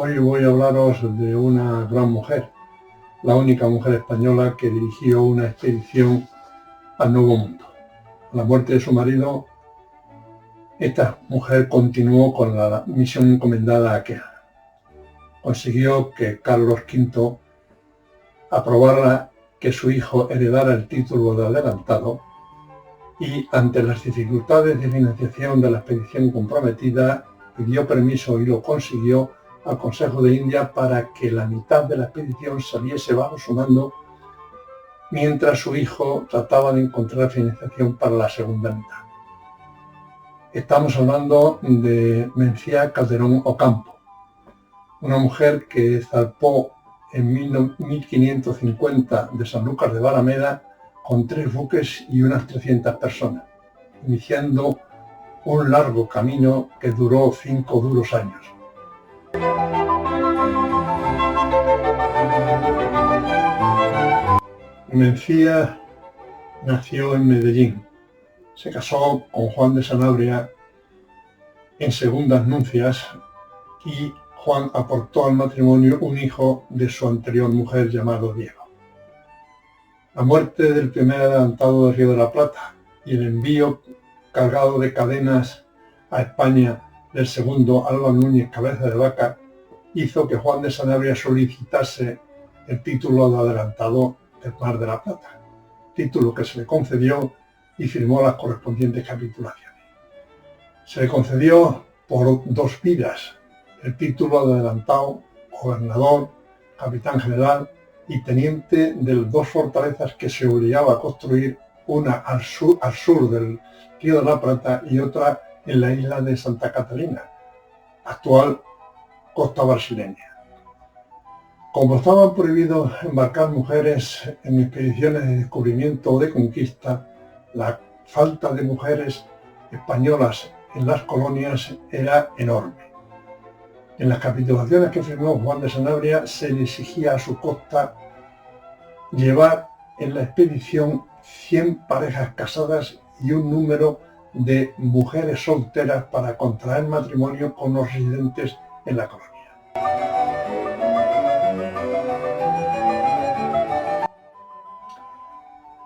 Hoy voy a hablaros de una gran mujer, la única mujer española que dirigió una expedición al Nuevo Mundo. A la muerte de su marido, esta mujer continuó con la misión encomendada a aquel. Consiguió que Carlos V aprobara que su hijo heredara el título de adelantado y, ante las dificultades de financiación de la expedición comprometida, pidió permiso y lo consiguió al Consejo de India para que la mitad de la expedición saliese bajo su mando, mientras su hijo trataba de encontrar financiación para la segunda mitad. Estamos hablando de Mencía Calderón Ocampo, una mujer que zarpó en 1550 de Sanlúcar de Barrameda con 3 buques y unas 300 personas, iniciando un largo camino que duró 5 duros años. Mencía nació en Medellín. Se casó con Juan de Sanabria en segundas nupcias y Juan aportó al matrimonio un hijo de su anterior mujer llamado Diego. La muerte del primer adelantado de Río de la Plata y el envío cargado de cadenas a España del segundo, Álvar Núñez Cabeza de Vaca, hizo que Juan de Sanabria solicitase el título de adelantado del Mar de la Plata, título que se le concedió y firmó las correspondientes capitulaciones. Se le concedió por 2 vidas el título de adelantado, gobernador, capitán general y teniente de 2 fortalezas que se obligaba a construir, una al sur del Río de la Plata y otra en la isla de Santa Catalina, actual costa brasileña. Como estaban prohibidos embarcar mujeres en expediciones de descubrimiento o de conquista, la falta de mujeres españolas en las colonias era enorme. En las capitulaciones que firmó Juan de Sanabria se le exigía a su costa llevar en la expedición 100 parejas casadas y un número de mujeres solteras para contraer matrimonio con los residentes en la colonia.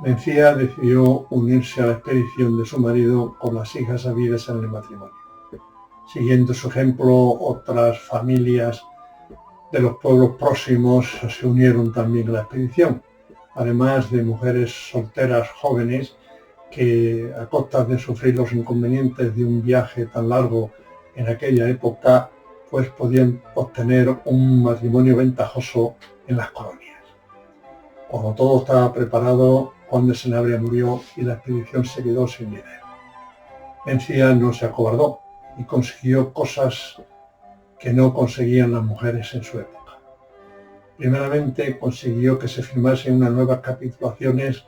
Mencía decidió unirse a la expedición de su marido con las hijas habidas en el matrimonio. Siguiendo su ejemplo, otras familias de los pueblos próximos se unieron también a la expedición, además de mujeres solteras jóvenes que, a costa de sufrir los inconvenientes de un viaje tan largo en aquella época, pues podían obtener un matrimonio ventajoso en las colonias. Cuando todo estaba preparado, Juan de Sanabria murió y la expedición se quedó sin dinero. Mencía no se acobardó y consiguió cosas que no conseguían las mujeres en su época. Primeramente consiguió que se firmasen unas nuevas capitulaciones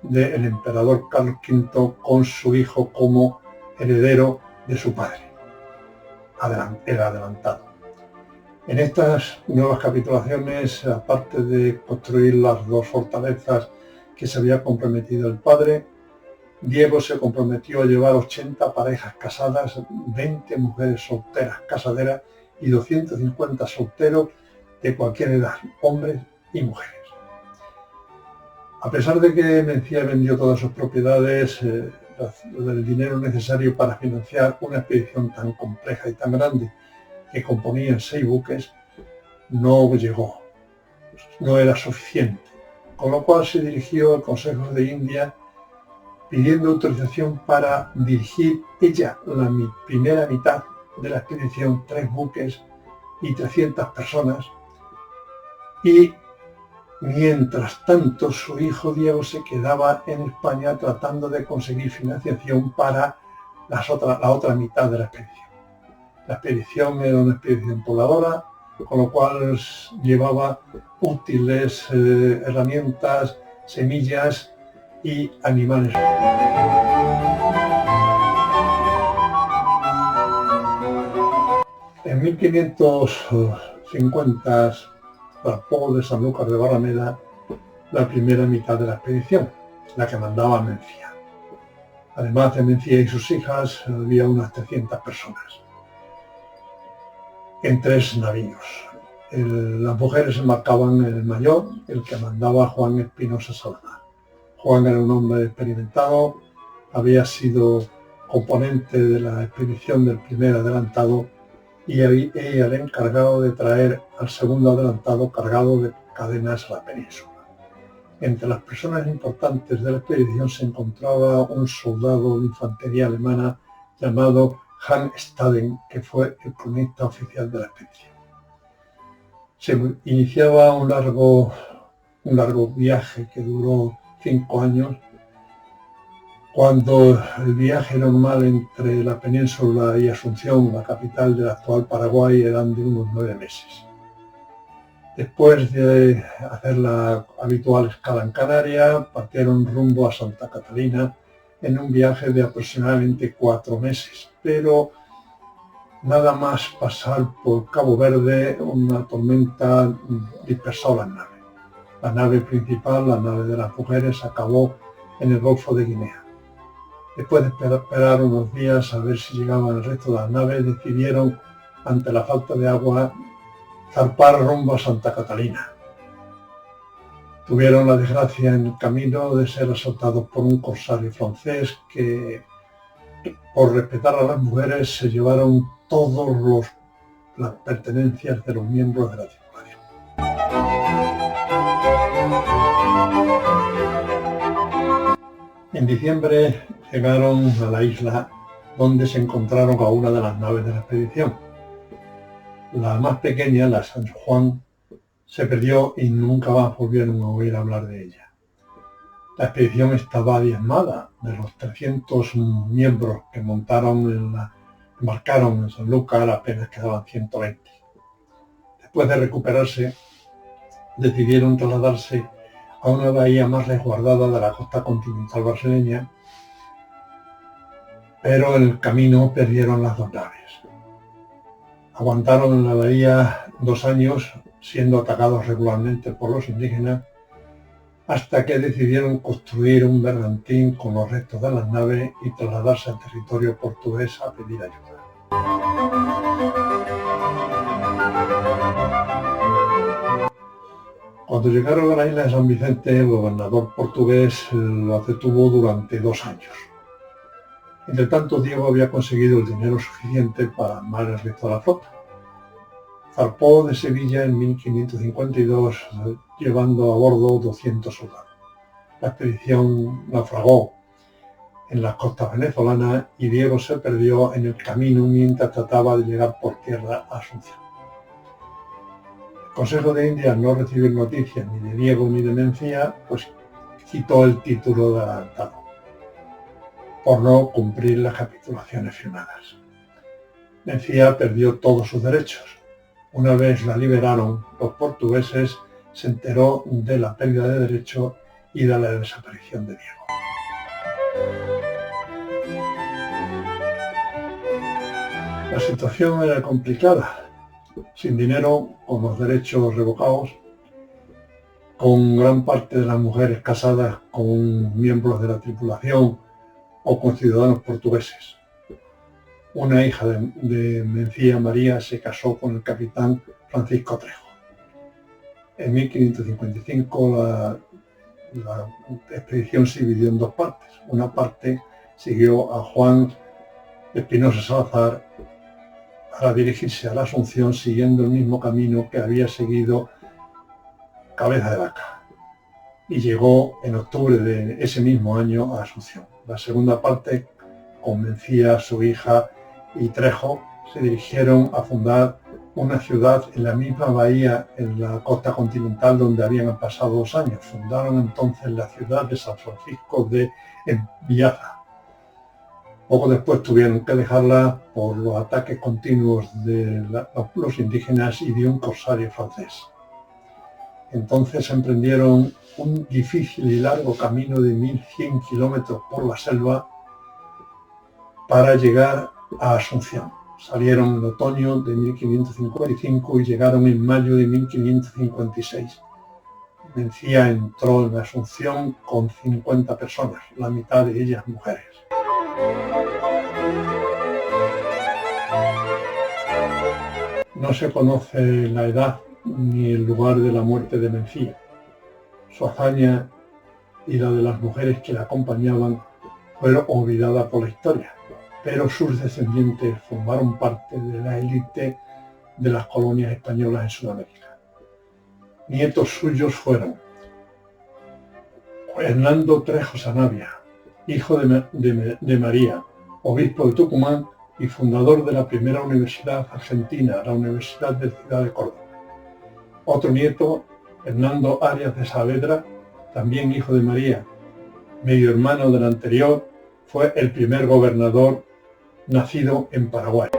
del emperador Carlos V con su hijo como heredero de su padre, el adelantado. En estas nuevas capitulaciones, aparte de construir las 2 fortalezas que se había comprometido el padre, Diego se comprometió a llevar 80 parejas casadas, 20 mujeres solteras casaderas y 250 solteros de cualquier edad, hombres y mujeres. A pesar de que Mencía vendió todas sus propiedades, el dinero necesario para financiar una expedición tan compleja y tan grande, que componían 6 buques, no llegó, no era suficiente, con lo cual se dirigió al Consejo de India pidiendo autorización para dirigir ella la primera mitad de la expedición, 3 buques y 300 personas, y mientras tanto su hijo Diego se quedaba en España tratando de conseguir financiación para la otra mitad de la expedición. La expedición era una expedición pobladora, con lo cual llevaba útiles, herramientas, semillas y animales. En 1550 zarpó de Sanlúcar de Barrameda la primera mitad de la expedición, la que mandaba Mencía. Además de Mencía y sus hijas, había unas 300 personas. en 3 navíos. Las mujeres embarcaban en el mayor, el que mandaba Juan Espinosa Salazar. Juan era un hombre experimentado, había sido componente de la expedición del primer adelantado y era el encargado de traer al segundo adelantado cargado de cadenas a la península. Entre las personas importantes de la expedición se encontraba un soldado de infantería alemana llamado Hans Staden, que fue el cronista oficial de la expedición. Se iniciaba un largo viaje que duró 5 años, cuando el viaje normal entre la península y Asunción, la capital del actual Paraguay, eran de unos 9 meses. Después de hacer la habitual escala en Canarias, partieron rumbo a Santa Catalina en un viaje de aproximadamente 4 meses, pero nada más pasar por Cabo Verde, una tormenta dispersó las naves. La nave principal, la nave de las mujeres, acabó en el Golfo de Guinea. Después de esperar unos días a ver si llegaban el resto de las naves, decidieron, ante la falta de agua, zarpar rumbo a Santa Catalina. Tuvieron la desgracia en el camino de ser asaltados por un corsario francés que, por respetar a las mujeres, se llevaron todas las pertenencias de los miembros de la tripulación. En diciembre llegaron a la isla donde se encontraron a una de las naves de la expedición. La más pequeña, la San Juan, se perdió y nunca más volvieron a oír hablar de ella. La expedición estaba diezmada. De los 300 miembros que embarcaron en Sanlúcar, apenas quedaban 120. Después de recuperarse, decidieron trasladarse a una bahía más resguardada de la costa continental brasileña, pero en el camino perdieron las 2 naves. Aguantaron en la bahía 2 años, siendo atacados regularmente por los indígenas, hasta que decidieron construir un bergantín con los restos de las naves y trasladarse al territorio portugués a pedir ayuda. Cuando llegaron a la isla de San Vicente, el gobernador portugués lo detuvo durante 2 años. Entre tanto, Diego había conseguido el dinero suficiente para armar el resto de la flota. Zarpó de Sevilla en 1552, llevando a bordo 200 soldados. La expedición naufragó en las costas venezolanas y Diego se perdió en el camino mientras trataba de llegar por tierra a Asunción. El Consejo de Indias, al no recibir noticias ni de Diego ni de Mencía, pues quitó el título de adelantado, por no cumplir las capitulaciones firmadas. Mencía perdió todos sus derechos. Una vez la liberaron, los portugueses se enteró de la pérdida de derechos y de la desaparición de Diego. La situación era complicada. Sin dinero, con los derechos revocados, con gran parte de las mujeres casadas con miembros de la tripulación o con ciudadanos portugueses. Una hija de Mencía, María, se casó con el capitán Francisco Trejo. En 1555 la expedición se dividió en 2 partes. Una parte siguió a Juan Espinosa Salazar para dirigirse a la Asunción siguiendo el mismo camino que había seguido Cabeza de Vaca, y llegó en octubre de ese mismo año a Asunción. La segunda parte, con Mencía, su hija y Trejo, se dirigieron a fundar una ciudad en la misma bahía en la costa continental donde habían pasado 2 años. Fundaron entonces la ciudad de San Francisco de Embiaza. Poco después tuvieron que dejarla por los ataques continuos de los indígenas y de un corsario francés. Entonces emprendieron un difícil y largo camino de 1100 kilómetros por la selva para llegar a Asunción. Salieron en otoño de 1555 y llegaron en mayo de 1556. Mencía entró en Asunción con 50 personas, la mitad de ellas mujeres. No se conoce la edad ni el lugar de la muerte de Mencía. Su hazaña y la de las mujeres que la acompañaban fueron olvidadas por la historia, pero sus descendientes formaron parte de la élite de las colonias españolas en Sudamérica. Nietos suyos fueron Hernando Trejo Sanabria, hijo de María, obispo de Tucumán y fundador de la primera universidad argentina, la Universidad de Ciudad de Córdoba. Otro nieto, Hernando Arias de Saavedra, también hijo de María, medio hermano del anterior, fue el primer gobernador nacido en Paraguay.